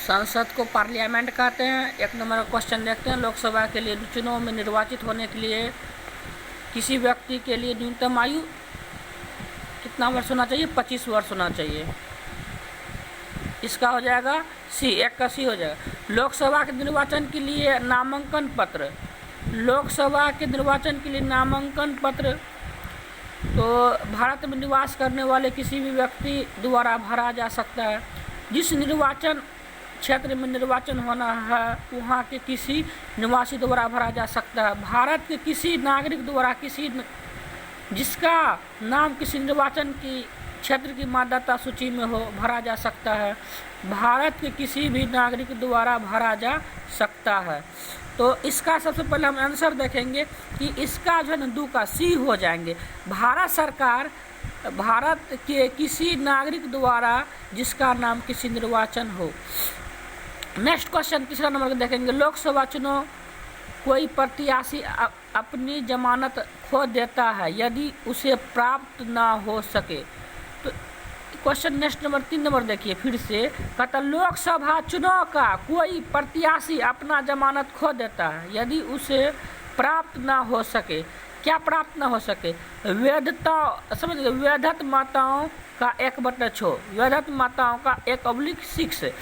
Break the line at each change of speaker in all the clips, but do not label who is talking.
संसद को पार्लियामेंट कहते हैं। एक नंबर का क्वेश्चन देखते हैं। लोकसभा के लिए चुनाव में निर्वाचित होने के लिए किसी व्यक्ति के लिए न्यूनतम आयु कितना वर्ष होना चाहिए? 25 वर्ष होना चाहिए। इसका हो जाएगा सी, एक का सी हो जाएगा। लोकसभा के निर्वाचन के लिए नामांकन पत्र, लोकसभा के निर्वाचन के लिए नामांकन पत्र तो भारत में निवास करने वाले किसी भी व्यक्ति द्वारा भरा जा सकता है। जिस निर्वाचन क्षेत्र में निर्वाचन होना है वहाँ के किसी निवासी द्वारा भरा जा सकता है। भारत के किसी नागरिक द्वारा जिसका नाम किसी निर्वाचन की क्षेत्र की मतदाता सूची में हो भरा जा सकता है। भारत के किसी भी नागरिक द्वारा भरा जा सकता है। तो इसका सबसे पहले हम आंसर देखेंगे कि इसका जो है ना 2 का सी हो जाएंगे। भारत सरकार भारत के किसी नागरिक द्वारा जिसका नाम किसी निर्वाचन हो। नेक्स्ट क्वेश्चन तीसरा नंबर का देखेंगे। लोकसभा चुनाव कोई प्रत्याशी अपनी जमानत खो देता है यदि उसे प्राप्त ना हो सके। तो क्वेश्चन नेक्स्ट नंबर 3 नंबर देखिए फिर से कहता लोकसभा चुनाव का कोई प्रत्याशी अपना जमानत खो देता है यदि उसे प्राप्त ना हो सके। क्या प्राप्त ना हो सके? वैधता, समझ गए, वैधत माताओं का 1/6, वैधत माताओं का 1/6।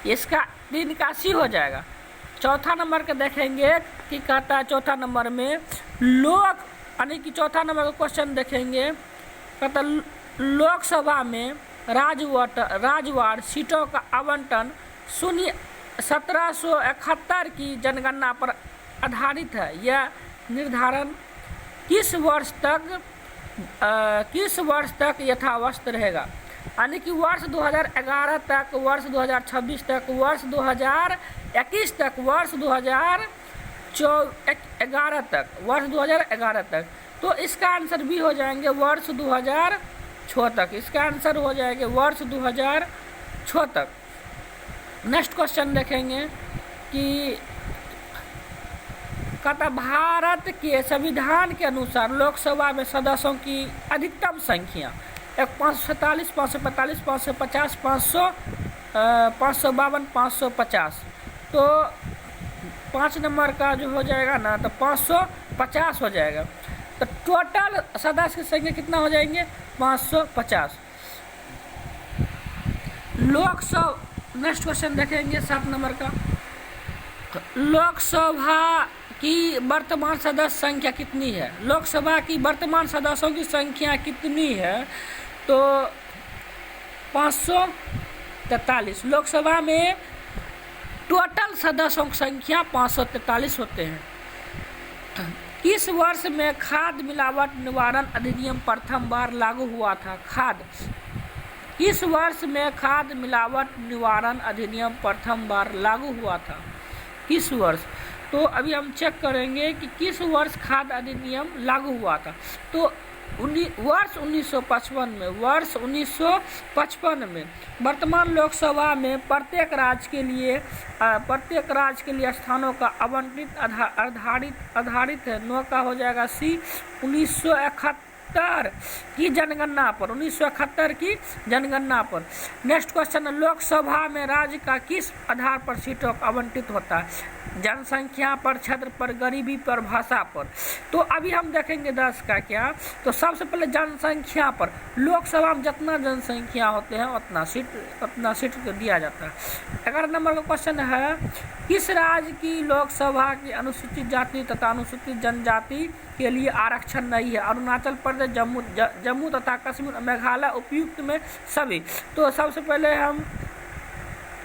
इसका 3 का सी हो जाएगा। चौथा नंबर का देखेंगे कि कहता है चौथा नंबर में यानी कि चौथा नंबर का क्वेश्चन देखेंगे। कहता लोकसभा में राजवाड़ सीटों का आवंटन 1771 की जनगणना पर आधारित है। यह निर्धारण किस वर्ष तक यथावस्थ रहेगा? यानी कि वर्ष 2011 तक, वर्ष 2026 तक, वर्ष 2021 तक, वर्ष 2011 तक, वर्ष 2011 तक। तो इसका आंसर भी हो जाएंगे वर्ष 2006 तक। इसका आंसर हो जाएगा वर्ष 2006 तक। नेक्स्ट क्वेश्चन देखेंगे कि कहता भारत के संविधान के अनुसार लोकसभा में सदस्यों की अधिकतम संख्या 547, 545, 550, 500, 552, 550। तो 5 नंबर का जो हो जाएगा ना तो 550 हो जाएगा। तो टोटल सदस्य की संख्या कितना हो जाएंगे? 550। लोकसभा नेक्स्ट क्वेश्चन देखेंगे 7 नंबर का। लोकसभा की वर्तमान सदस्य संख्या कितनी है? लोकसभा की वर्तमान सदस्यों की संख्या कितनी है? तो 543। लोकसभा में टोटल सदस्यों की संख्या 543 होते हैं। किस वर्ष में खाद्य मिलावट निवारण अधिनियम प्रथम बार लागू हुआ था? किस वर्ष में खाद्य मिलावट निवारण अधिनियम प्रथम बार लागू हुआ था? किस वर्ष? तो अभी हम चेक करेंगे कि किस वर्ष खाद्य अधिनियम लागू हुआ था। तो वर्ष 1955 में, वर्ष 1955 में वर्तमान लोकसभा में प्रत्येक राज्य के लिए स्थानों का आवंटित आधारित है। 9 का हो जाएगा सी। 1971 की जनगणना पर, 1971 की जनगणना पर। नेक्स्ट क्वेश्चन, लोकसभा में राज्य का किस आधार पर सीटों का आवंटित होता है? जनसंख्या पर, क्षेत्र पर, गरीबी पर, भाषा पर। तो अभी हम देखेंगे 10 का क्या। तो सबसे पहले जनसंख्या पर, लोकसभा में जितना जनसंख्या होते हैं उतना सीट दिया जाता है। 11 नंबर का क्वेश्चन है, किस राज्य की लोकसभा की अनुसूचित जाति तथा अनुसूचित जनजाति के लिए आरक्षण नहीं है? अरुणाचल प्रदेश, जम्मू तथा कश्मीर, मेघालय, उपयुक्त में सभी। तो सबसे पहले हम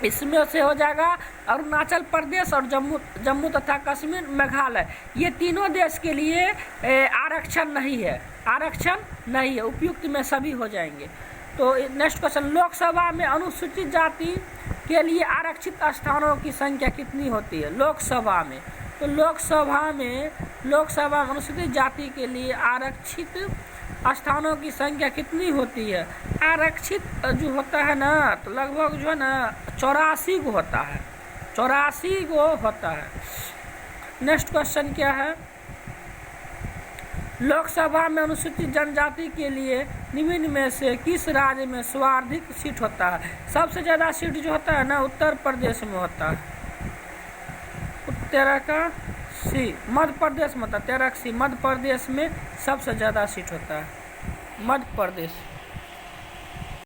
इसमें से हो जाएगा अरुणाचल प्रदेश और जम्मू तथा कश्मीर, मेघालय, ये तीनों देश के लिए आरक्षण नहीं है, उपयुक्त में सभी हो जाएंगे। तो नेक्स्ट क्वेश्चन, लोकसभा में अनुसूचित जाति के लिए आरक्षित स्थानों की संख्या कितनी होती है? लोकसभा में, तो लोकसभा में अनुसूचित जाति के लिए आरक्षित स्थानों की संख्या कितनी होती है? आरक्षित जो होता है ना तो लगभग जो है ना 84 को होता है, 84 को होता है। नेक्स्ट क्वेश्चन क्या है? लोकसभा में अनुसूचित जनजाति के लिए निम्न में से किस राज्य में सर्वाधिक सीट होता है? सबसे ज़्यादा सीट जो होता है ना, उत्तर प्रदेश में होता है। उत्तराखंड मध्य प्रदेश में होता है। 13 मध्य प्रदेश में सबसे ज़्यादा सीट होता है, मध्य प्रदेश।